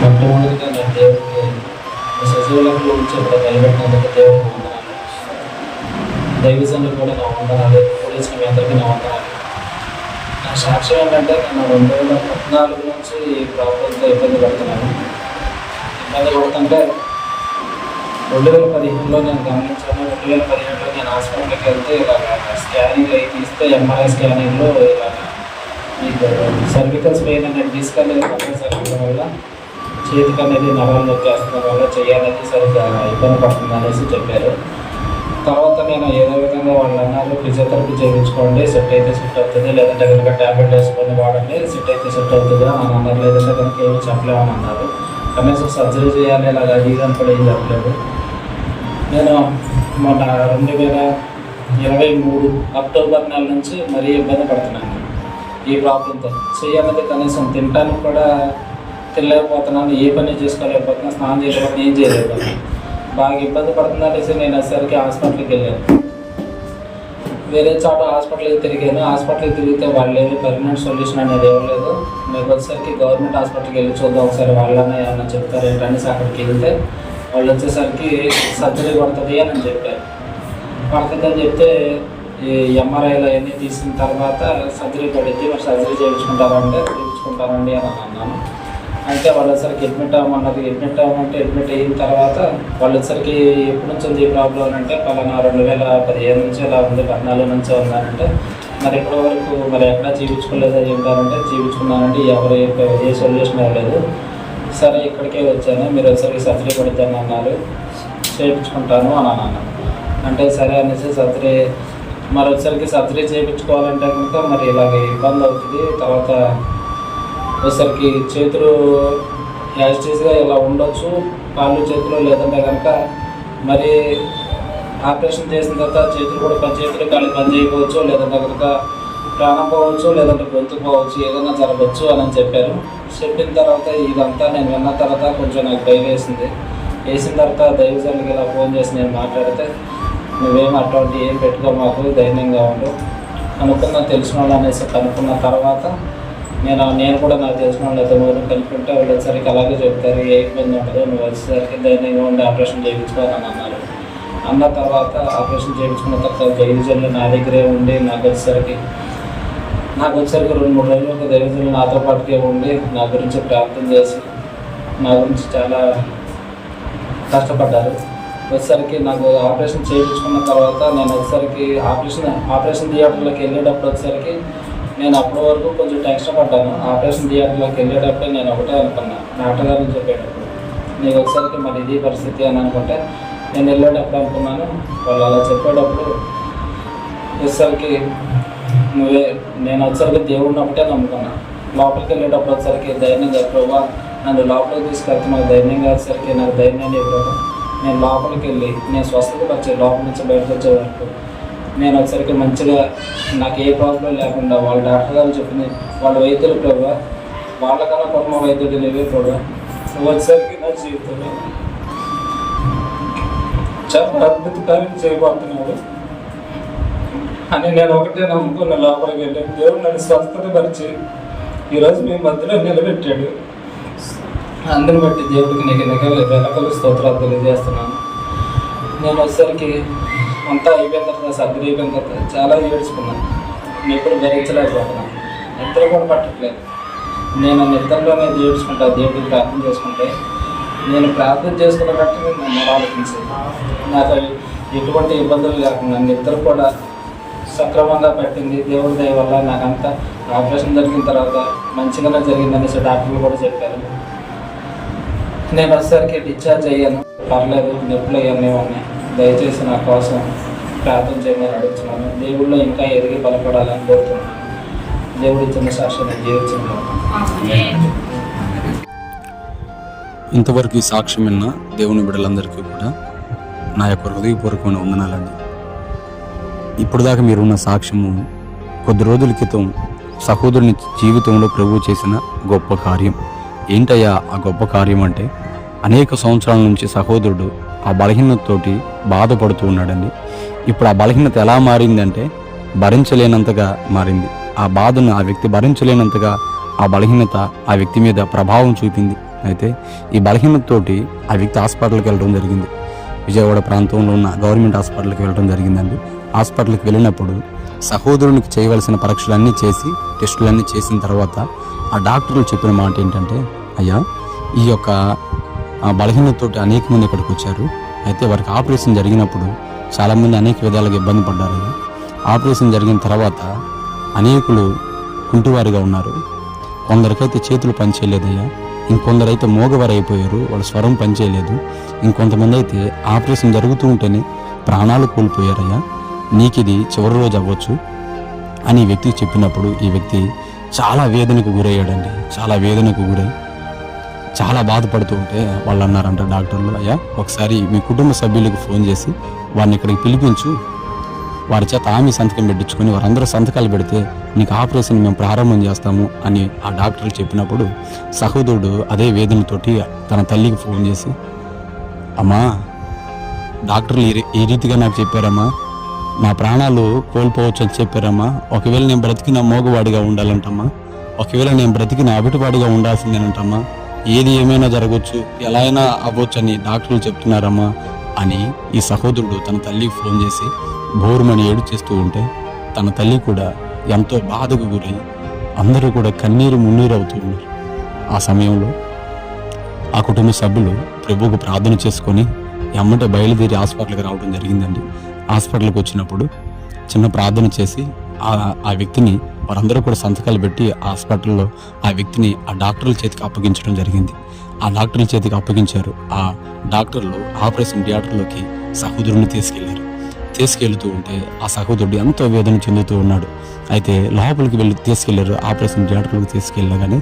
మొట్టమొదటిగా నేను దేవుడికి సజీవులకు ఉంచేప్పుడు నిలబెట్టినందుకు దేవుడికి వందనాలు. దైవజనులు కూడా నా వందనాలు. పోలీసులు మీ అందరికీ నా వందనాలు. నా సాక్ష్యం ఏంటంటే నేను 2014 నుంచి ఈ ప్రాబ్లంతో ఇబ్బంది పడుతున్నాను. ఇబ్బంది పడుతుంటే 2015లో నేను గమనించాను. 2017లో నేను హాస్పిటల్కి వెళ్తే ఇలాగ స్కానింగ్ అవి తీస్తే ఎంఆర్ఐ స్కానింగ్లో ఇలాగ మీకు సర్వికల్స్ పెయిన్ అనేది తీసుకెళ్ళి సర్వికల్ వల్ల చేతికి అనేది నరాలు నొక్కేస్తున్న వల్ల చేయాలనేది సరిగ్గా ఇబ్బంది పడుతుంది అనేసి చెప్పారు. తర్వాత నేను ఏదో విధంగా వాళ్ళు అన్నారు ఫిజియోథెరపీ చేయించుకోండి, సెట్ అయితే సెట్ అవుతుంది, లేదంటే కనుక ట్యాబ్లెట్ వేసుకొని వాడండి, సెట్ అయితే సెట్ అవుతుంది అని అన్నారు. లేదంటే కనుక ఏమి చెప్పలేమని అన్నారు. కనీసం సర్జరీ చేయాలి ఇలాగ అడిగాను కూడా ఏం చెప్పలేదు. నేను మొన్న 2023 అక్టోబర్ నెల నుంచి మరీ ఇబ్బంది పడుతున్నాను ఈ ప్రాబ్లంతో. చేయాలంటే కనీసం తినడానికి కూడా తినలేకపోతున్నాను, ఏ పని చేసుకోలేకపోతున్నాను, స్నానం చేయలేకపోతున్నాను, ఏం చేయలేకపోతున్నాను. బాగా ఇబ్బంది పడుతుంది అనేసి నేను వచ్చేసరికి హాస్పిటల్కి వెళ్ళాను. వేరే చోట హాస్పిటల్కి తిరిగాను. హాస్పిటల్కి తిరిగితే వాళ్ళు ఏమి పర్మనెంట్ సొల్యూషన్ అనేది ఇవ్వలేదు. మీకు వచ్చేసరికి గవర్నమెంట్ హాస్పిటల్కి వెళ్ళి చూద్దాం ఒకసారి, వాళ్ళనే ఏమన్నా చెప్తారు ఏంటనేసి అక్కడికి వెళ్తే వాళ్ళు వచ్చేసరికి సర్జరీ పడుతుంది అని చెప్పారు. పడుతుందని చెప్తే ఈ ఎంఆర్ఐలు అవన్నీ తీసిన తర్వాత సర్జరీ పడిద్ది, మరి సర్జరీ చేయించుకుంటారంటే చేయించుకుంటారండి అని అన్నాను. అయితే వాళ్ళు వచ్చరికి అడ్మిట్ అవ్వమన్నది. అడ్మిట్ అవ్వమంటే అడ్మిట్ అయిన తర్వాత వాళ్ళు వచ్చరికి ఎప్పటి నుంచి ఉంది ఈ ప్రాబ్లం అంటే పలానా 2015 నుంచి ఇలా ఉంది, 14 నుంచి ఉందానంటే మరి ఇప్పటి వరకు మరి ఎక్కడా చూపించుకోలేదా ఏంటారంటే చూపించుకున్నానండి, ఎవరు ఏ సొల్యూషన్ ఇవ్వలేదు. సరే ఇక్కడికే వచ్చాను, మీరు వచ్చరికి సర్జరీ పడుద్దని అన్నారు, చేయించుకుంటాను అని అన్నాను. అంటే సరే అనేసి సర్జరీ మరి వచ్చరికి సర్జరీ చేయించుకోవాలంటే కనుక మరి ఇలాగ ఇబ్బంది అవుతుంది. తర్వాత వచ్చరికి చేతులు యాజిటీస్గా ఇలా ఉండొచ్చు, కాళ్ళు చేతులు, లేదంటే కనుక మరి ఆపరేషన్ చేసిన తర్వాత చేతులు కూడా చేతులు కాళ్ళు పని చేయకపోవచ్చు, లేదంటే కనుక ప్రాణం పోవచ్చు, లేదంటే గొంతు పోవచ్చు, ఏదైనా జరగవచ్చు అని చెప్పారు. చెప్పిన తర్వాత ఇదంతా నేను విన్న తర్వాత కొంచెం నాకు భయం వేసింది. వేసిన తర్వాత దైవజనులకి ఇలా ఫోన్ చేసి నేను మాట్లాడితే నువ్వేం అటువంటి ఏం పెట్టుకో, మాకు ధైర్యంగా ఉండు అనుకున్నా, తెలిసిన వాళ్ళు అనేసి కనుక్కున్న తర్వాత నేను కూడా నాకు తెలిసిన వాళ్ళు ఎంతమంది కనుక్కుంటే వాళ్ళు వచ్చేసరికి అలాగే చెప్తారు, ఏ ఇబ్బంది ఉండదు, నువ్వు వచ్చేసరికి ధైర్యంగా ఉండి ఆపరేషన్ చేయించుకోవాలని అన్నారు. అన్న తర్వాత ఆపరేషన్ చేయించుకున్న తర్వాత దైవజనులు నా దగ్గరే ఉండి నాకు వచ్చేసరికి 2-3 రోజులు ఒక దైవజనులు నాతో పాటుకే ఉండి నా గురించి ప్రార్థన చేసి నా గురించి చాలా కష్టపడ్డారు. వచ్చేసరికి నాకు ఆపరేషన్ చేయించుకున్న తర్వాత నేను వచ్చేసరికి ఆపరేషన్ థియేటర్లోకి వెళ్ళేటప్పుడు వచ్చేసరికి నేను అప్పటి వరకు కొంచెం టెన్షన్ పడ్డాను. ఆపరేషన్ థియేటర్లోకి వెళ్ళేటప్పుడే నేను ఒకటే అనుకున్నా, డాక్టర్ గారు చెప్పేటప్పుడు నీకు ఒకసారికి మరి ఇది పరిస్థితి అని అనుకుంటే నేను వెళ్ళేటప్పుడు అనుకున్నాను. వాళ్ళు అలా చెప్పేటప్పుడు వచ్చేసరికి నేను వచ్చేసరికి దేవుడిని ఒకటే నమ్ముకున్నాను. లోపలికి వెళ్ళేటప్పుడు వచ్చేసరికి ధైర్యంగా ప్రభావ నన్ను లోపలికి తీసుకెళ్తే నాకు ధైర్యంగా వచ్చేసరికి నాకు ధైర్యాన్ని ఇవ్వడం, నేను లోపలికి వెళ్ళి నేను స్వస్థత వచ్చే లోపల నుంచి బయటకు వచ్చే వరకు నేను వచ్చేసరికి మంచిగా నాకు ఏ ప్రాబ్లం లేకుండా వాళ్ళ డాక్టర్ గారు చెప్పింది వాళ్ళ వైద్యులు ప్రభావ వాళ్ళకన్నా కొత్త వైద్యుడు లేవే ప్రభావ నువ్వు వచ్చేసరికి నా జీవితంలో చాలా అద్భుత కార్యం చేయబోతున్నాడు అని నేను ఒకటే నమ్ముకున్న. లోపలికి వెళ్ళి దేవుడు నన్ను స్వస్థత పరిచి ఈరోజు మీ మధ్యలో నిలబెట్టాడు. అందరిని బట్టి దేవుడికి నీకు వెనకలు స్తోత్రాలు తెలియజేస్తున్నాను. నేను వచ్చేసరికి అంతా అయిపోయిన తర్వాత సర్జరీ అయిపోయిన తర్వాత చాలా ఏడ్చుకున్నాను. నేను ఎప్పుడు భరించలేకపోతున్నాను, నిద్ర కూడా పట్టట్లేదు. నేను నిద్రలోనే ఏడ్చుకుంటా, దేవుడికి ప్రార్థన చేసుకుంటే నేను ప్రార్థన చేసుకున్నట్టు నేను ఆలోచించేది. నాకు ఎటువంటి ఇబ్బందులు లేకుండా నిద్ర కూడా సక్రమంగా పట్టింది. దేవుడి దయ వల్ల నాకంతా ఆపరేషన్ జరిగిన తర్వాత మంచిగానే జరిగిందనేసి డాక్టర్లు కూడా చెప్పారు. నేను వచ్చేసరికి డిశ్చార్జ్ అయ్యాను, పర్లేదు, నొప్పులు అవన్నీ ఉన్నాయి. దయచేసి నా కోసం ప్రార్థన చేయమని అడుగుతున్నాను. దేవుళ్ళు ఇంకా ఎదిగి బలపడాలని కోరుతున్నాను. దేవుడు ఇచ్చిన సాక్షి నేను జీవించున్నాను. ఇంతవరకు ఈ సాక్ష్యం విన్న దేవుని బిడ్డలందరికీ కూడా నా యొక్క హృదయపూర్వకమైన వందనాలండి. ఇప్పుడు దాకా మీరున్న సాక్ష్యము కొద్ది రోజుల క్రితం సహోదరుని జీవితంలో ప్రభువు చేసిన గొప్ప కార్యం. ఏంటయ్యా ఆ గొప్ప కార్యం అంటే, అనేక సంవత్సరాల నుంచి సహోదరుడు ఆ బలహీనతతోటి బాధపడుతూ ఉన్నాడండి. ఇప్పుడు ఆ బలహీనత ఎలా మారిందంటే భరించలేనంతగా మారింది. ఆ బాధను ఆ వ్యక్తి భరించలేనంతగా ఆ బలహీనత ఆ వ్యక్తి మీద ప్రభావం చూపింది. అయితే ఈ బలహీనతతోటి ఆ వ్యక్తి హాస్పిటల్కి వెళ్ళడం జరిగింది. విజయవాడ ప్రాంతంలో ఉన్న గవర్నమెంట్ హాస్పిటల్కి వెళ్ళడం జరిగిందండి. హాస్పిటల్కి వెళ్ళినప్పుడు సహోదరునికి చేయవలసిన పరీక్షలన్నీ చేసి టెస్టులన్నీ చేసిన తర్వాత ఆ డాక్టర్లు చెప్పిన మాట ఏంటంటే, అయ్యా ఈ యొక్క బలహీనతతోటి అనేక మంది ఇక్కడికి వచ్చారు. అయితే వారికి ఆపరేషన్ జరిగినప్పుడు చాలామంది అనేక విధాలుగా ఇబ్బంది పడ్డారు. ఆపరేషన్ జరిగిన తర్వాత అనేకులు కుంటివారిగా ఉన్నారు. కొందరికైతే చేతులు పనిచేయలేదయ్యా, ఇంకొందరైతే మోగవారు అయిపోయారు, వాళ్ళ స్వరం పనిచేయలేదు. ఇంకొంతమంది అయితే ఆపరేషన్ జరుగుతూ ఉంటేనే ప్రాణాలు కోల్పోయారయ్యా, నీకు ఇది చివరి రోజు అవ్వచ్చు అని ఈ వ్యక్తికి చెప్పినప్పుడు ఈ వ్యక్తి చాలా వేదనకు గురయ్యాడండి. చాలా వేదనకు గురై చాలా బాధపడుతూ ఉంటే వాళ్ళు అన్నారంట డాక్టర్లు, అయ్యా ఒకసారి మీ కుటుంబ సభ్యులకు ఫోన్ చేసి వారిని ఇక్కడికి పిలిపించు, వారి చేత హామీ సంతకం పెట్టించుకొని వారందరూ సంతకాలు పెడితే నీకు ఆపరేషన్ మేము ప్రారంభం చేస్తాము అని ఆ డాక్టర్లు చెప్పినప్పుడు సహోదరుడు అదే వేదనతోటి తన తల్లికి ఫోన్ చేసి, అమ్మా డాక్టర్లు ఈ రీతిగా నాకు చెప్పారమ్మా, నా ప్రాణాలు కోల్పోవచ్చు అని చెప్పారమ్మా, ఒకవేళ నేను బ్రతికిన మోగవాడిగా ఉండాలంటమ్మా, ఒకవేళ నేను బ్రతికిన అవిటివాడిగా ఉండాల్సిందేనంటమ్మా, ఏది ఏమైనా జరగవచ్చు, ఎలా అయినా అవ్వచ్చు అని డాక్టర్లు చెప్తున్నారమ్మా అని ఈ సహోదరుడు తన తల్లికి ఫోన్ చేసి బోరుమని ఏడు చేస్తూ ఉంటే తన తల్లి కూడా ఎంతో బాధకు గురై అందరూ కూడా కన్నీరు మున్నీరు అవుతూ ఉన్నారు. ఆ సమయంలో ఆ కుటుంబ సభ్యులు ప్రభువుకు ప్రార్థన చేసుకొని ఎమ్మటే బయలుదేరి హాస్పిటల్కి రావడం జరిగిందండి. హాస్పిటల్కి వచ్చినప్పుడు చిన్న ప్రార్థన చేసి ఆ వ్యక్తిని వారందరూ కూడా సంతకాలు పెట్టి హాస్పిటల్లో ఆ వ్యక్తిని ఆ డాక్టర్ల చేతికి అప్పగించడం జరిగింది. ఆ డాక్టర్ల చేతికి అప్పగించారు. ఆ డాక్టర్లు ఆపరేషన్ థియేటర్లోకి సహోదరుని తీసుకెళ్తూ ఉంటే ఆ సహోదరుడు ఎంతో వేదన చెందుతూ ఉన్నాడు. అయితే లోపలికి వెళ్ళి తీసుకెళ్లారు. ఆపరేషన్ థియేటర్లోకి తీసుకెళ్ళగానే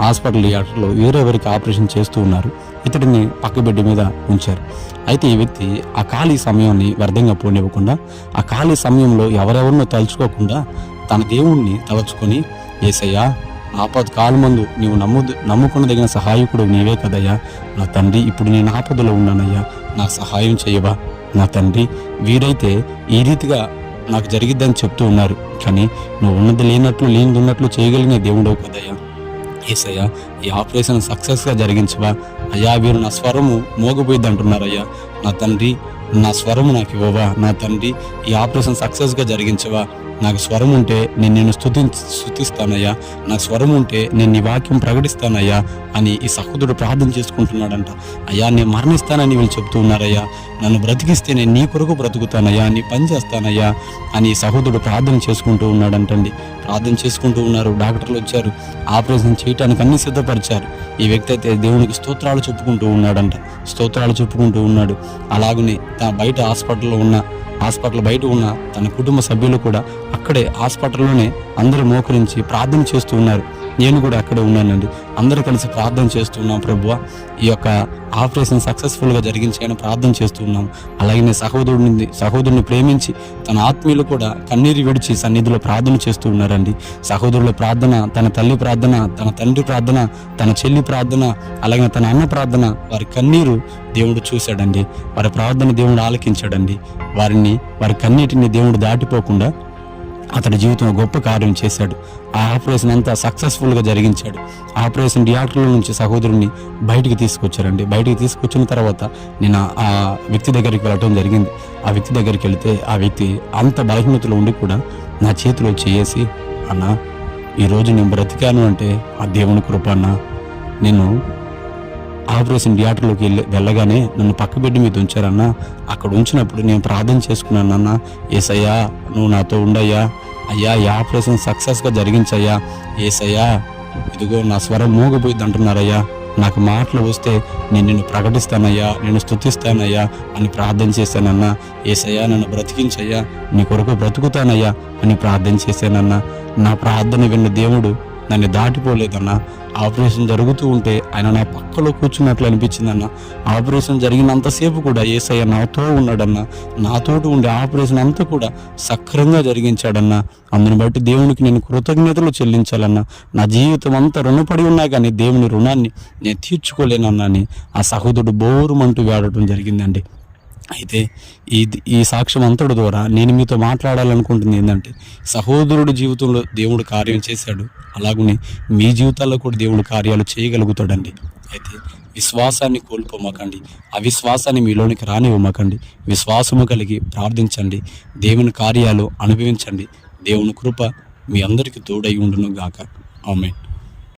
హాస్పిటల్ థియేటర్లో వేరెవరికి ఆపరేషన్ చేస్తూ ఉన్నారు. ఇతడిని పక్క బెడ్ మీద ఉంచారు. అయితే ఈ వ్యక్తి ఆ ఖాళీ సమయాన్ని వ్యర్థంగా పోనివ్వకుండా ఆ ఖాళీ సమయంలో ఎవరెవరినో తలుచుకోకుండా తన దేవుణ్ణి తలుచుకొని, యేసయ్యా ఆపద కాలమందు నీవు నమ్ముకునదగిన సహాయకుడు నీవే కదయ్యా, నా తండ్రి ఇప్పుడు నేను ఆపదలో ఉన్నానయ్యా, నాకు సహాయం చేయవా నా తండ్రి, వీరైతే ఈ రీతిగా నాకు జరిగిద్దని చెప్తూ ఉన్నారు, కానీ నువ్వు ఉన్నది లేనట్లు లేనిది ఉన్నట్లు చేయగలిగిన దేవుడవు కదయ్యా, యేసయ్యా ఈ ఆపరేషన్ సక్సెస్గా జరిగించవా అయ్యా, వీరు నా స్వరము మోగపోయిద్ది అంటున్నారయ్యా, నా తండ్రి నా స్వరము నాకు ఇవ్వవా నా తండ్రి, ఈ ఆపరేషన్ సక్సెస్గా జరిగించవా, నాకు స్వరం ఉంటే నేను నిన్ను స్తుతిస్తానయ్యా, నాకు స్వరం ఉంటే నేను నీ వాక్యం ప్రకటిస్తానయ్యా అని ఈ సహోదరుడు ప్రార్థన చేసుకుంటున్నాడంట. అయ్యా నేను మరణిస్తానని వీళ్ళు చెప్తూ ఉన్నారయ్యా, నన్ను బ్రతికిస్తే నేను నీ కొరకు బ్రతుకుతానయ్యా, నీ పని చేస్తానయ్యా అని ఈ సహోదరుడు ప్రార్థన చేసుకుంటూ ఉన్నాడంటండి. ప్రార్థన చేసుకుంటూ ఉన్నారు. డాక్టర్లు వచ్చారు, ఆపరేషన్ చేయడానికి అన్ని సిద్ధపరిచారు. ఈ వ్యక్తి అయితే దేవునికి స్తోత్రాలు చెప్పుకుంటూ ఉన్నాడు. అలాగనే బయట హాస్పిటల్ బయట ఉన్న తన కుటుంబ సభ్యులు కూడా అక్కడే హాస్పిటల్లోనే అందరూ మోకరించి ప్రార్థన చేస్తూ ఉన్నారు. నేను కూడా అక్కడే ఉన్నానండి. అందరూ కలిసి ప్రార్థన చేస్తున్నాం, ప్రభువా ఈ యొక్క ఆపరేషన్ సక్సెస్ఫుల్గా జరిగించాయని ప్రార్థన చేస్తున్నాం. అలాగే సహోదరుని ప్రేమించి తన ఆత్మీయులు కూడా కన్నీరు విడిచి సన్నిధిలో ప్రార్థన చేస్తూ ఉన్నారండి. సహోదరుల ప్రార్థన, తన తల్లి ప్రార్థన, తన తండ్రి ప్రార్థన, తన చెల్లి ప్రార్థన, అలాగే తన అన్న ప్రార్థన, వారి కన్నీరు దేవుడు చూశాడండి. వారి ప్రార్థన దేవుడు ఆలకించాడండి. వారి కన్నీటిని దేవుడు దాటిపోకుండా అతడి జీవితంలో గొప్ప కార్యం చేశాడు. ఆ ఆపరేషన్ అంతా సక్సెస్ఫుల్గా జరిగించాడు. ఆపరేషన్ థియేటర్ల నుంచి సహోదరుని బయటికి తీసుకొచ్చారండి. బయటికి తీసుకొచ్చిన తర్వాత నేను ఆ వ్యక్తి దగ్గరికి వెళ్ళటం జరిగింది. ఆ వ్యక్తి దగ్గరికి వెళితే ఆ వ్యక్తి అంత బలహీనతలో ఉండి కూడా నా చేతిలో చేసి, అన్న ఈరోజు నేను బ్రతికాను అంటే ఆ దేవుని కృప అన్న, నేను ఆపరేషన్ థియేటర్లోకి వెళ్ళగానే నన్ను పక్క బెడ్ మీద ఉంచారన్న, అక్కడ ఉంచినప్పుడు నేను ప్రార్థన చేసుకున్నానన్న, యేసయ్యా నువ్వు నాతో ఉండయ్యా, అయ్యా ఈ ఆపరేషన్ సక్సెస్గా జరిగించయ్యా, యేసయ్యా ఇదిగో నా స్వరం మోగపోయింది అంటున్నారయ్యా, నాకు మాటలు వస్తే నేను నిన్ను ప్రకటిస్తానయ్యా, నేను స్తుతిస్తానయ్యా అని ప్రార్థన చేశానన్నా, యేసయ్యా నన్ను బ్రతికించయ్యా, నీ కొరకు బ్రతుకుతానయ్యా అని ప్రార్థన చేశానన్నా. నా ప్రార్థన విన్న దేవుడు నన్ను దాటిపోలేదన్నా. ఆపరేషన్ జరుగుతూ ఉంటే ఆయన నా పక్కలో కూర్చున్నట్లు అనిపించిందన్న. ఆపరేషన్ జరిగినంతసేపు కూడా యేసయ్య నాతో ఉన్నాడన్నా, నాతోటి ఉండే ఆపరేషన్ అంతా కూడా సక్రంగా జరిగించాడన్నా. అందుని బట్టి దేవునికి నేను కృతజ్ఞతలు చెల్లించాలన్నా. నా జీవితం అంతా రుణపడి ఉన్నా కానీ దేవుని రుణాన్ని నేను తీర్చుకోలేనన్నా అని ఆ సహోదరుడు బోరుమంటూ వేడటం జరిగిందండి. అయితే ఈ సాక్ష్యం అంతటి ద్వారా నేను మీతో మాట్లాడాలనుకుంటుంది ఏంటంటే, సహోదరుడి జీవితంలో దేవుడు కార్యం చేశాడు, అలాగనే మీ జీవితాల్లో కూడా దేవుడు కార్యాలు చేయగలుగుతాడండి. అయితే విశ్వాసాన్ని కోల్పోమాకండి, అవిశ్వాసాన్ని మీలోనికి రానివ్వమాకండి. విశ్వాసము కలిగి ప్రార్థించండి, దేవుని కార్యాలు అనుభవించండి. దేవుని కృప మీ అందరికీ తోడై ఉండును గాక. ఆమేన్.